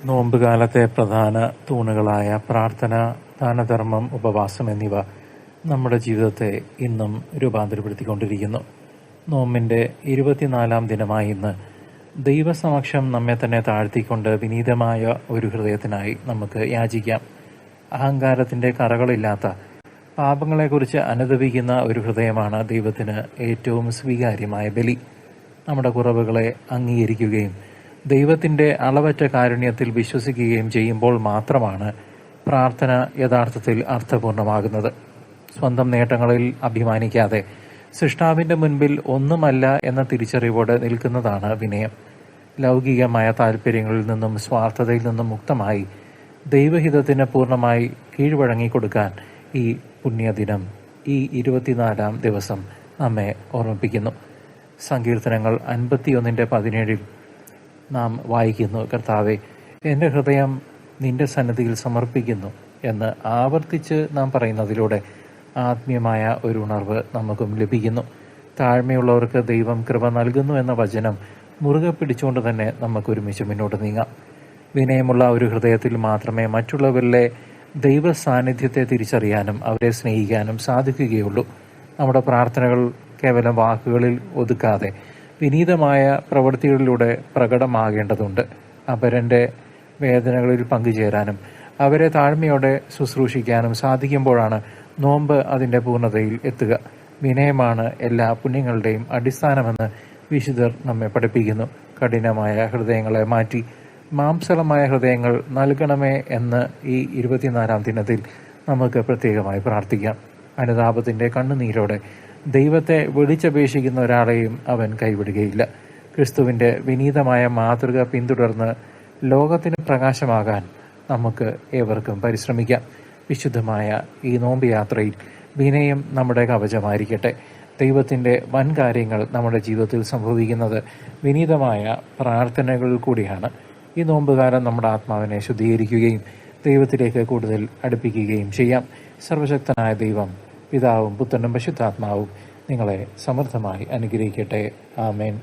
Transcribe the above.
നോമ്പുകാലത്തെ പ്രധാന തൂണുകളായ പ്രാർത്ഥന, ദാനധർമ്മം, ഉപവാസം എന്നിവ നമ്മുടെ ജീവിതത്തെ ഇന്നും രൂപാന്തരപ്പെടുത്തിക്കൊണ്ടിരിക്കുന്നു. നോമ്പിന്റെ 24-ാം ദിനമായ ഇന്ന് ദൈവസമക്ഷം നമ്മെ തന്നെ താഴ്ത്തിക്കൊണ്ട് വിനീതമായ ഒരു ഹൃദയത്തിനായി നമുക്ക് യാചിക്കാം. അഹങ്കാരത്തിന്റെ കറകളില്ലാത്ത, പാപങ്ങളെക്കുറിച്ച് അനുതപിക്കുന്ന ഒരു ഹൃദയമാണ് ദൈവത്തിന് ഏറ്റവും സ്വീകാര്യമായ ബലി. നമ്മുടെ കുറവുകളെ അംഗീകരിക്കുകയും ദൈവത്തിന്റെ അളവറ്റ കാരുണ്യത്തിൽ വിശ്വസിക്കുകയും ചെയ്യുമ്പോൾ മാത്രമാണ് പ്രാർത്ഥന യഥാർത്ഥത്തിൽ അർത്ഥപൂർണമാകുന്നത്. സ്വന്തം നേട്ടങ്ങളിൽ അഭിമാനിക്കാതെ സൃഷ്ടാവിന്റെ മുൻപിൽ ഒന്നുമല്ല എന്ന തിരിച്ചറിവോടെ നിൽക്കുന്നതാണ് വിനയം. ലൗകികമായ താല്പര്യങ്ങളിൽ നിന്നും സ്വാർത്ഥതയിൽ നിന്നും മുക്തമായി ദൈവഹിതത്തിന് പൂർണ്ണമായി കീഴ്വഴങ്ങിക്കൊടുക്കാൻ ഈ പുണ്യദിനം, ഈ 24-ാം ദിവസം നമ്മെ ഓർമ്മിപ്പിക്കുന്നു. സങ്കീർത്തനങ്ങൾ 51:17 നാം വായിക്കുന്നു, കർത്താവെ, എൻ്റെ ഹൃദയം നിന്റെ സന്നിധിയിൽ സമർപ്പിക്കുന്നു എന്ന് ആവർത്തിച്ച് നാം പറയുന്നതിലൂടെ ആത്മീയമായ ഒരു ഉണർവ് നമുക്കും ലഭിക്കുന്നു. താഴ്മയുള്ളവർക്ക് ദൈവം കൃപ നൽകുന്നു എന്ന വചനം മുറുകെ പിടിച്ചുകൊണ്ട് തന്നെ നമുക്ക് ഒരുമിച്ച് മുന്നോട്ട് നീങ്ങാം. വിനയമുള്ള ഒരു ഹൃദയത്തിൽ മാത്രമേ മറ്റുള്ളവരിലെ ദൈവ സാന്നിധ്യത്തെ തിരിച്ചറിയാനും അവരെ സ്നേഹിക്കാനും സാധിക്കുകയുള്ളൂ. നമ്മുടെ പ്രാർത്ഥനകൾ കേവലം വാക്കുകളിൽ ഒതുക്കാതെ വിനീതമായ പ്രവൃത്തികളിലൂടെ പ്രകടമാകേണ്ടതുണ്ട്. അപരന്റെ വേദനകളിൽ പങ്കുചേരാനും അവരെ താഴ്മയോടെ ശുശ്രൂഷിക്കാനും സാധിക്കുമ്പോഴാണ് നോമ്പ് അതിന്റെ പൂർണ്ണതയിൽ എത്തുക. വിനയമാണ് എല്ലാ പുണ്യങ്ങളുടെയും അടിസ്ഥാനമെന്ന് വിശുദ്ധർ നമ്മെ പഠിപ്പിക്കുന്നു. കഠിനമായ ഹൃദയങ്ങളെ മാറ്റി മാംസളമായ ഹൃദയങ്ങൾ നൽകണമേ എന്ന് ഈ 24-ാം ദിനത്തിൽ നമുക്ക് പ്രത്യേകമായി പ്രാർത്ഥിക്കാം. അനുതാപത്തിന്റെ കണ്ണുനീരോടെ ദൈവത്തെ വിളിച്ചപേക്ഷിക്കുന്ന ഒരാളെയും അവൻ കൈവിടുകയില്ല. ക്രിസ്തുവിന്റെ വിനീതമായ മാതൃക പിന്തുടർന്ന് ലോകത്തിന് പ്രകാശമാകാൻ നമുക്ക് ഏവർക്കും പരിശ്രമിക്കാം. വിശുദ്ധമായ ഈ നോമ്പ് യാത്രയിൽ വിനയം നമ്മുടെ കവചമായിരിക്കട്ടെ. ദൈവത്തിന്റെ വൻ കാര്യങ്ങൾ നമ്മുടെ ജീവിതത്തിൽ സംഭവിക്കുന്നത് വിനീതമായ പ്രാർത്ഥനകളിൽ കൂടിയാണ്. ഈ നോമ്പുകാലം നമ്മുടെ ആത്മാവിനെ ശുദ്ധീകരിക്കുകയും ദൈവത്തിലേക്ക് കൂടുതൽ അടുപ്പിക്കുകയും ചെയ്യാം. സർവശക്തനായ ദൈവം, പിതാവും പുത്രനും പരിശുദ്ധാത്മാവും നിങ്ങളെ സമൃദ്ധമായി അനുഗ്രഹിക്കട്ടെ. ആമേൻ.